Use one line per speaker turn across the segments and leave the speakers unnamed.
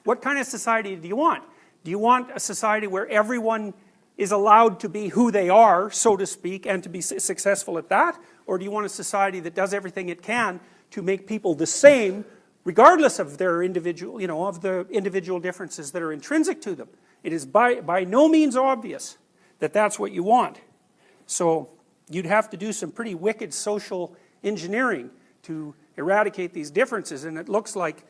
what kind of society do you want? Do you want a society where everyone is allowed to be who they are, so to speak, and to be successful at that? Or do you want a society that does everything it can to make people the same, regardless of their individual, of the individual differences that are intrinsic to them? It is by no means obvious that that's what you want. So you'd have to do some pretty wicked social engineering to eradicate these differences, and it looks like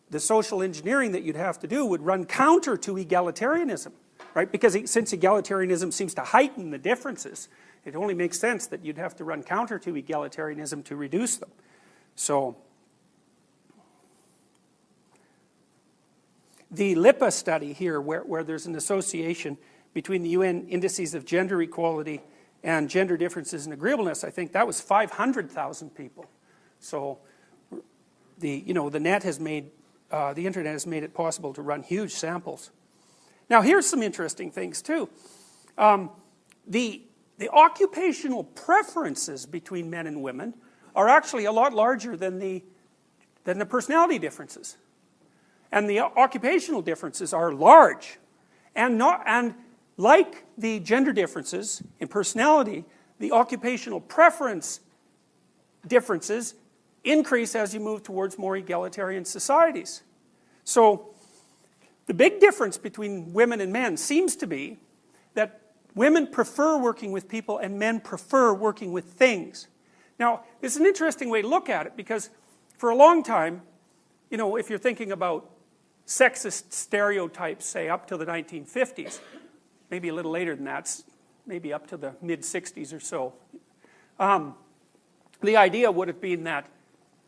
the social engineering that you'd have to do would run counter to egalitarianism, right? Because since egalitarianism seems to heighten the differences, it only makes sense that you'd have to run counter to egalitarianism to reduce them. So the LIPA study here, where there's an association between the UN indices of gender equality and gender differences in agreeableness, I think that was 500,000 people. So the net has made, the internet has made it possible to run huge samples. Now here's some interesting things too. The occupational preferences between men and women are actually a lot larger than the personality differences. And the occupational differences are large. And like the gender differences in personality, the occupational preference differences increase as you move towards more egalitarian societies. So the big difference between women and men seems to be that women prefer working with people and men prefer working with things. Now, it's an interesting way to look at it, because for a long time, if you're thinking about sexist stereotypes, say up to the 1950s, maybe a little later than that, maybe up to the mid-60s or so, the idea would have been that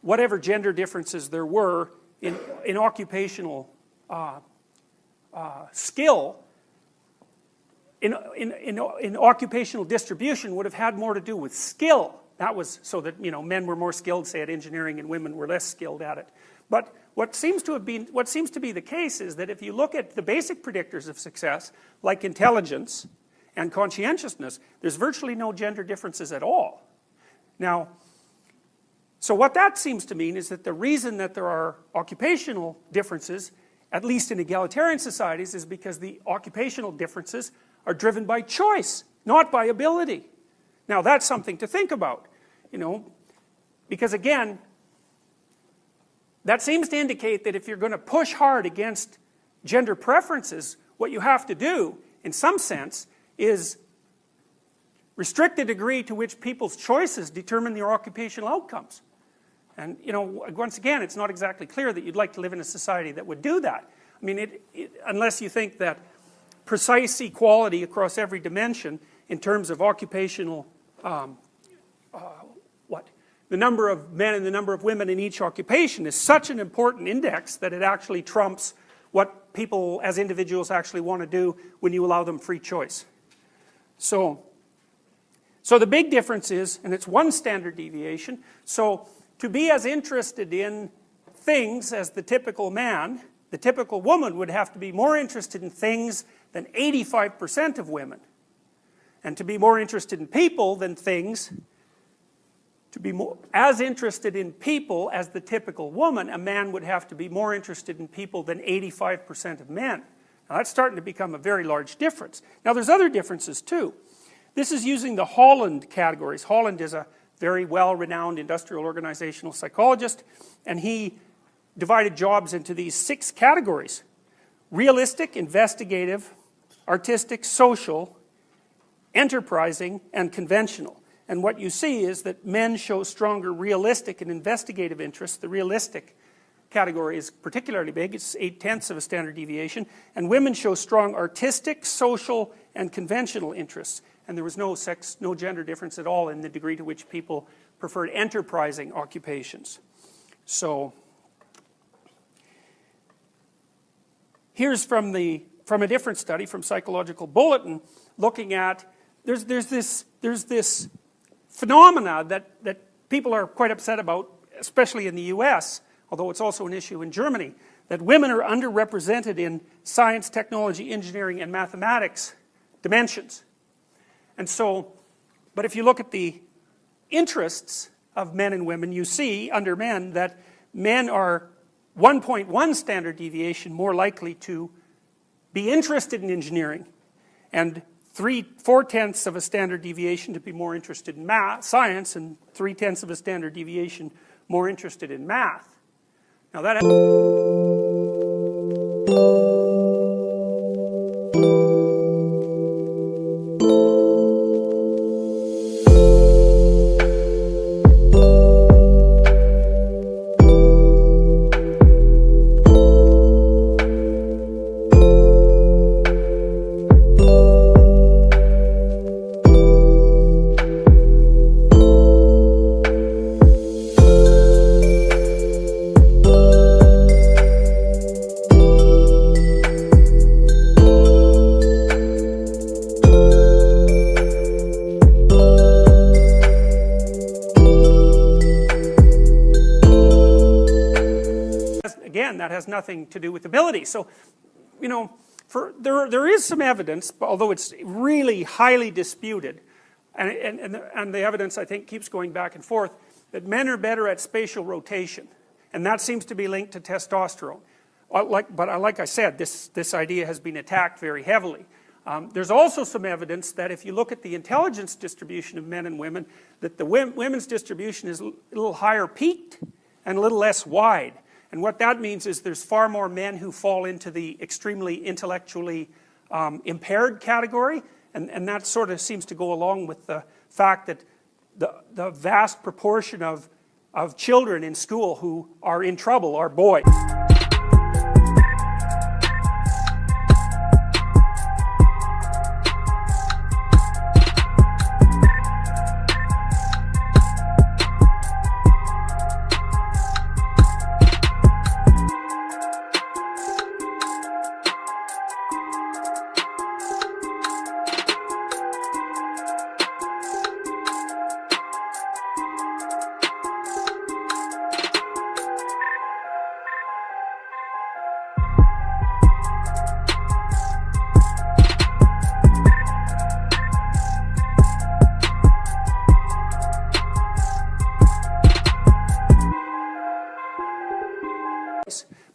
whatever gender differences there were in occupational skill, in occupational distribution would have had more to do with skill. That was so that men were more skilled, say, at engineering, and women were less skilled at it. But what seems to be the case is that if you look at the basic predictors of success, like intelligence and conscientiousness, there's virtually no gender differences at all. Now, so what that seems to mean is that the reason that there are occupational differences, at least in egalitarian societies, is because the occupational differences are driven by choice, not by ability. Now that's something to think about, because again, that seems to indicate that if you're going to push hard against gender preferences, what you have to do, in some sense, is restrict the degree to which people's choices determine their occupational outcomes. And, once again, it's not exactly clear that you'd like to live in a society that would do that. I mean, unless you think that precise equality across every dimension in terms of occupational, the number of men and the number of women in each occupation is such an important index that it actually trumps what people as individuals actually want to do when you allow them free choice. So the big difference is, and it's one standard deviation, so to be as interested in things as the typical man, the typical woman would have to be more interested in things than 85% of women. And to be more interested in people than things, to be as interested in people as the typical woman, a man would have to be more interested in people than 85% of men. Now that's starting to become a very large difference. Now there's other differences too. This is using the Holland categories. Holland is a very well-renowned industrial organizational psychologist, and he divided jobs into these 6 categories: realistic, investigative, artistic, social, enterprising, and conventional. And what you see is that men show stronger realistic and investigative interests. The realistic category is particularly big, it's 0.8 of a standard deviation, and women show strong artistic, social, and conventional interests. And there was no gender difference at all in the degree to which people preferred enterprising occupations. So, here's from a different study, from Psychological Bulletin, looking at, there's this phenomena that people are quite upset about, especially in the US, although it's also an issue in Germany, that women are underrepresented in science, technology, engineering, and mathematics dimensions. And so, but if you look at the interests of men and women, you see under men that men are 1.1 standard deviation more likely to be interested in engineering, and 3/4 of a standard deviation to be more interested in science, and 3/10 of a standard deviation more interested in math. Now that has nothing to do with ability. So, you know, there is some evidence, although it's really highly disputed, and the evidence, I think, keeps going back and forth, that men are better at spatial rotation, and that seems to be linked to testosterone. But like I said, this idea has been attacked very heavily. There's also some evidence that if you look at the intelligence distribution of men and women, that the women's distribution is a little higher peaked and a little less wide. And what that means is there's far more men who fall into the extremely intellectually impaired category, and that sort of seems to go along with the fact that the vast proportion of children in school who are in trouble are boys.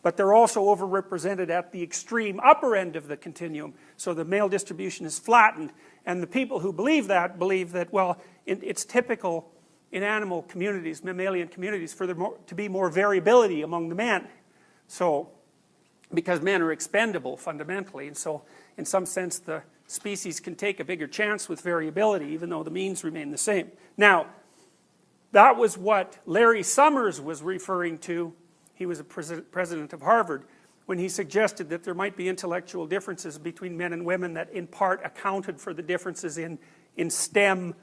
But they're also overrepresented at the extreme upper end of the continuum, so the male distribution is flattened. And the people who believe that, well, it's typical in animal communities, mammalian communities, for there to be more variability among the men. So, because men are expendable fundamentally, and so in some sense the species can take a bigger chance with variability, even though the means remain the same. Now, that was what Larry Summers was referring to. He was a president of Harvard, when he suggested that there might be intellectual differences between men and women that in part accounted for the differences in STEM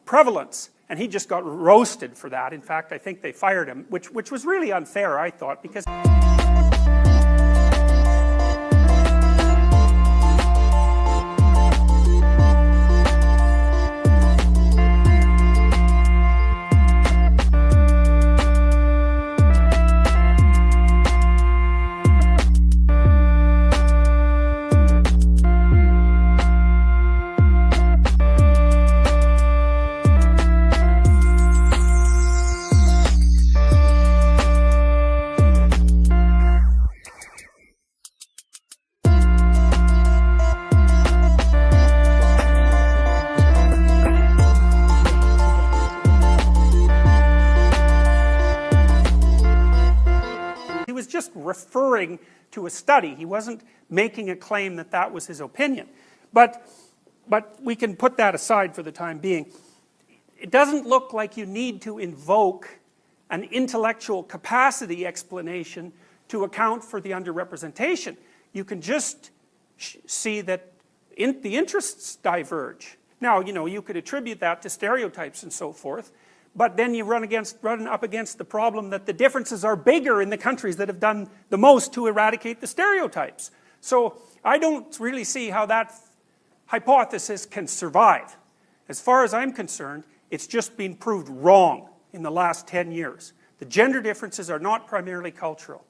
prevalence. And he just got roasted for that. In fact, I think they fired him, which was really unfair, I thought, because referring to a study. He wasn't making a claim that that was his opinion. But we can put that aside for the time being. It doesn't look like you need to invoke an intellectual capacity explanation to account for the underrepresentation. You can just see that the interests diverge. Now, you know, you could attribute that to stereotypes and so forth, but then you run up against the problem that the differences are bigger in the countries that have done the most to eradicate the stereotypes. So I don't really see how that hypothesis can survive. As far as I'm concerned, it's just been proved wrong in the last 10 years. The gender differences are not primarily cultural.